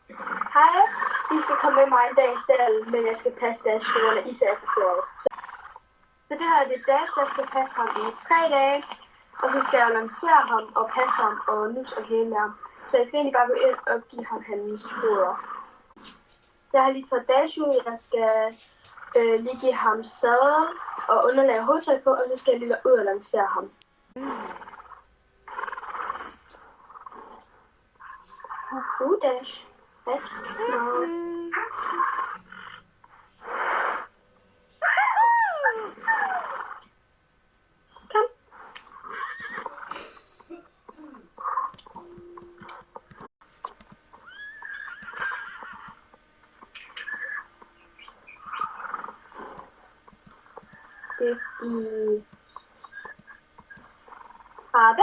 Hej, I skal komme med mig en dag i stallen, men jeg skal passe Dash på grund af Isa er på ferie. Så det her er det Dash, jeg skal passe ham i 3 dage, og så skal jeg lancere ham og passe ham og nus og hele ham. Så jeg skal egentlig bare gå ind og give ham hans foder. Jeg har lige taget Dash ud, jeg skal lige give ham sadel og underlag hovedtøj på, og så skal jeg lige ud og lancere ham. Dash. Dash. No. Kom. Det er i Rabe.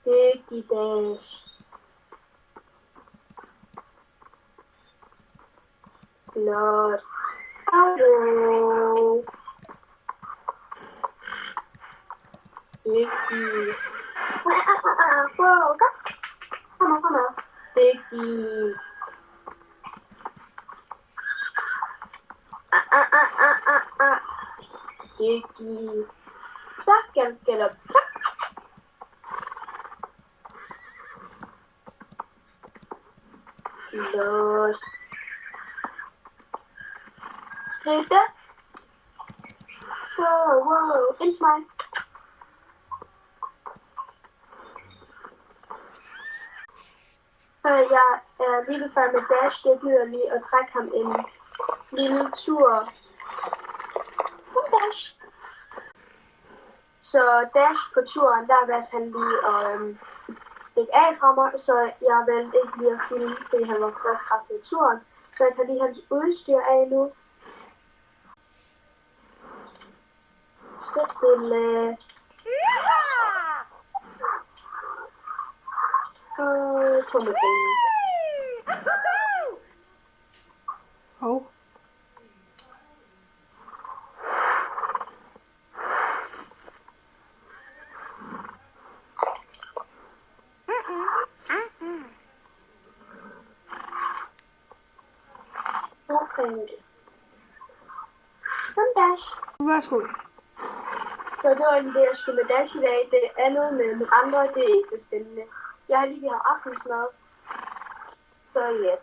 Dygtig Dash. Flot. Hallo. Dygtig. Wow, kom her. Dygtig. Dygtig. Så skal op. Los. Rita. Wow, it's mine. Så jeg er lige færdig med Dash. Jeg gider lige at trække ham en lille tur. Dash. Så Dash på turen, der valgte han lige at stikke af fra mig, så jeg valgte ikke lige at filme, fordi han var frostkraftig i turen. Så jeg tager lige hans udstyr af nu. Stille. Og tommelfingeren. Hov. Som Dash. Værsgo. Så det var egentlig det, jeg skulle med Dash i dag. Det andet med andre, det er ikke så spændende. Jeg har lige haft aftensmad. Så ja.